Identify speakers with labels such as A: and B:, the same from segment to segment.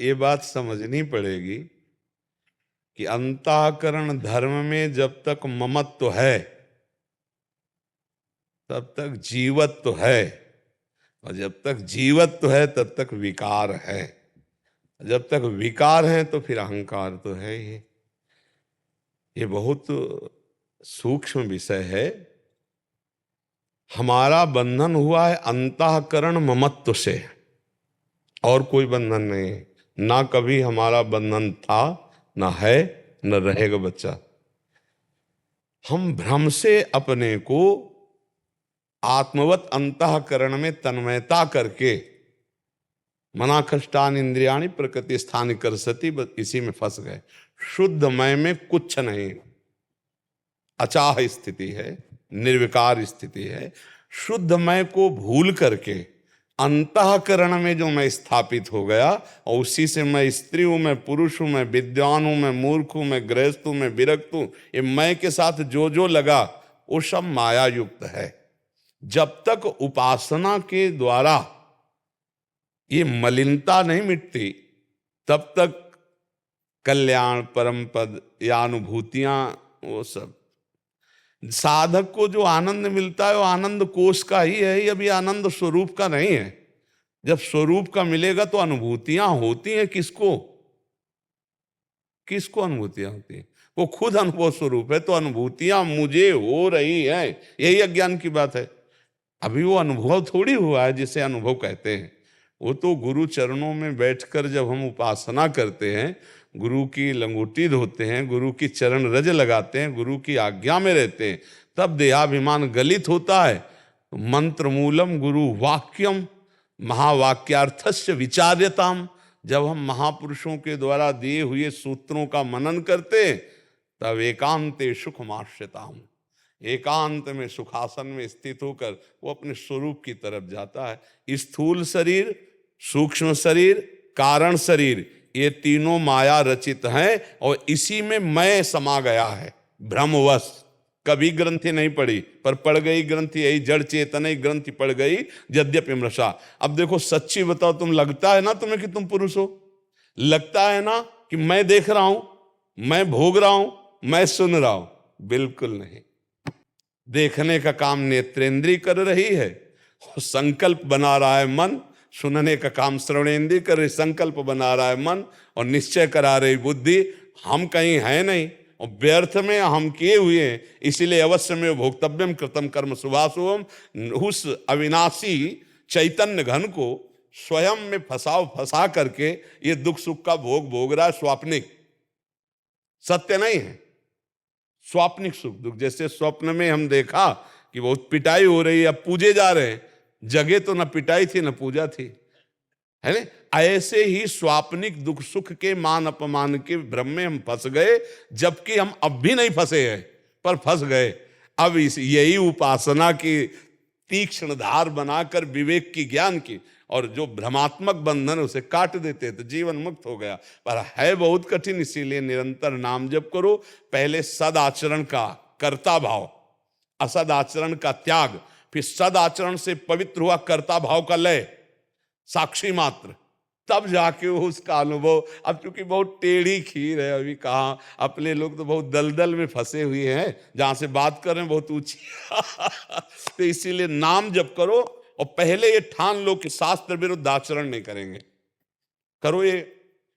A: ये बात समझनी पड़ेगी कि अंतःकरण धर्म में जब तक ममत्व है तब तक जीवत्व है, और जब तक जीवत्व है तब तक विकार है। जब तक विकार है तो फिर अहंकार तो है ही। ये बहुत सूक्ष्म विषय है। हमारा बंधन हुआ है अंतःकरण ममत्व से, और कोई बंधन नहीं है। ना कभी हमारा बंधन था, ना है, न रहेगा बच्चा। हम भ्रम से अपने को आत्मवत अंतःकरण में तन्मयता करके मना कष्टान इंद्रियाणी प्रकृति स्थान कर सती, बस इसी में फंस गए। शुद्ध मय में कुछ नहीं, अचाह स्थिति है, निर्विकार स्थिति है। शुद्ध मय को भूल करके अंतःकरण में जो मैं स्थापित हो गया, और उसी से मैं स्त्री हूं, मैं पुरुष हूं, मैं विद्वान हूं, मैं मूर्ख हूं, मैं गृहस्थ हूं, मैं विरक्त हूं, ये मैं के साथ जो जो लगा वो सब माया युक्त है। जब तक उपासना के द्वारा ये मलिनता नहीं मिटती तब तक कल्याण, परम पद या अनुभूतियां, वो सब साधक को जो आनंद मिलता है वो आनंद कोष का ही है, ये अभी आनंद स्वरूप का नहीं है। जब स्वरूप का मिलेगा तो अनुभूतियां होती हैं किसको? किसको अनुभूतियां होती हैं? वो खुद अनुभव स्वरूप है, तो अनुभूतियां मुझे हो रही हैं, यही अज्ञान की बात है। अभी वो अनुभव थोड़ी हुआ है जिसे अनुभव कहते हैं। वो तो गुरु चरणों में बैठकर जब हम उपासना करते हैं, गुरु की लंगोटी धोते हैं, गुरु की चरण रज लगाते हैं, गुरु की आज्ञा में रहते हैं, तब देहाभिमान गलित होता है। मंत्र मूलम गुरु वाक्यम महावाक्यार्थस्य विचार्यताम। जब हम महापुरुषों के द्वारा दिए हुए सूत्रों का मनन करते हैं तब एकांते सुखमाश्यताम, एकांत में सुखासन में स्थित होकर वो अपने स्वरूप की तरफ जाता है। स्थूल शरीर, सूक्ष्म शरीर, कारण शरीर, ये तीनों माया रचित हैं, और इसी में मैं समा गया है भ्रमवश। कभी ग्रंथि नहीं पड़ी, पर पड़ गई ग्रंथि, यही जड़ चेतन ही ग्रंथि पड़ गई, यद्यपि मृषा। अब देखो सच्ची बताओ, तुम लगता है ना तुम्हें कि तुम पुरुष हो? लगता है ना कि मैं देख रहा हूं, मैं भोग रहा हूं, मैं सुन रहा हूं? बिल्कुल नहीं। देखने का काम नेत्रेंद्रिय कर रही है, संकल्प बना रहा है मन। सुनने का काम श्रवणेंद्रिय कर रही, संकल्प बना रहा है मन, और निश्चय करा रही बुद्धि। हम कहीं है नहीं, और व्यर्थ में हम किए हुए हैं। इसीलिए अवश्य में भोक्तव्यम कृतम कर्म शुभाशुभम। उस अविनाशी चैतन्य घन को स्वयं में फंसा करके ये दुख सुख का भोग भोग रहा है। स्वाप्निक, सत्य नहीं है, स्वाप्निक सुख दुख। जैसे स्वप्न में हम देखा कि बहुत पिटाई हो रही है, अब पूजे जा रहे हैं, जगह तो न पिटाई थी न पूजा थी, है ना? ऐसे ही स्वाप्निक दुख सुख के मान अपमान के भ्रम में हम फंस गए, जबकि हम अब भी नहीं फंसे हैं, पर फंस गए। अब यही उपासना की तीक्ष्ण धार बनाकर विवेक की, ज्ञान की, और जो भ्रमात्मक बंधन उसे काट देते तो जीवन मुक्त हो गया। पर है बहुत कठिन, इसीलिए निरंतर नाम जप करो। पहले सद आचरण का कर्ता भाव, असद आचरण का त्याग, फिर सद आचरण से पवित्र हुआ कर्ता भाव का लय, साक्षी मात्र, तब जाके वो उसका अनुभव। अब चूंकि बहुत टेढ़ी खीर है, अभी कहाँ, अपने लोग तो बहुत दलदल में फंसे हुए हैं, जहां से बात कर रहे हैं बहुत ऊंची तो इसीलिए नाम जप करो, और पहले ये ठान लो कि शास्त्र विरुद्ध आचरण नहीं करेंगे। करो ये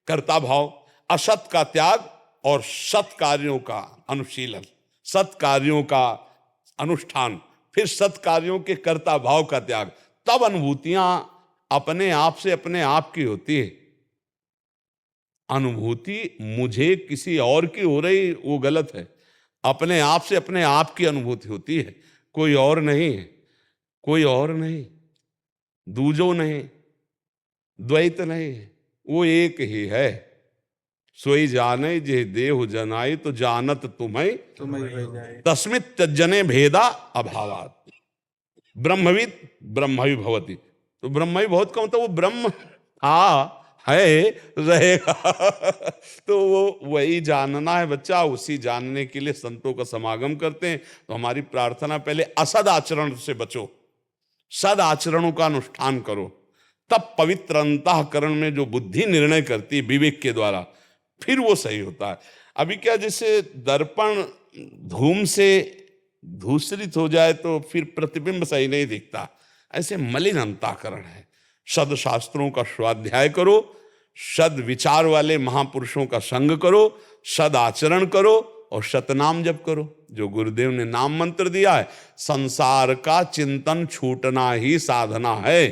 A: कर्ता भाव, असत का त्याग और सत कार्यों का अनुशीलन, सत कार्यों का अनुष्ठान, फिर सत कार्यों के कर्ता भाव का त्याग। तब अनुभूतियां अपने आप से अपने आप की होती है। अनुभूति मुझे किसी और की हो रही वो गलत है। अपने आप से अपने आप की अनुभूति होती है, कोई और नहीं है, कोई और नहीं, दूजो नहीं, द्वैत नहीं है, वो एक ही है। सोई जाने जे देहु जनाई, तो जानत तुम्हें तस्मित तज्जने भेदा अभावात। ब्रह्मविद ब्रह्मवि भवति। तो ब्रह्मवि बहुत कम, तो वो ब्रह्म था, है, रहेगा तो वो वही जानना है बच्चा। उसी जानने के लिए संतों का समागम करते हैं। तो हमारी प्रार्थना, पहले असद आचरण से बचो, सद आचरणों का अनुष्ठान करो, तब पवित्र अंतःकरण में जो बुद्धि निर्णय करती है विवेक के द्वारा, फिर वो सही होता है। अभी क्या, जैसे दर्पण धूम से धूसरित हो जाए तो फिर प्रतिबिंब सही नहीं दिखता, ऐसे मलिन अंतःकरण है। सद शास्त्रों का स्वाध्याय करो, सद विचार वाले महापुरुषों का संग करो, सद आचरण करो और सतनाम जप करो। जो गुरुदेव ने नाम मंत्र दिया है, संसार का चिंतन छूटना ही साधना है।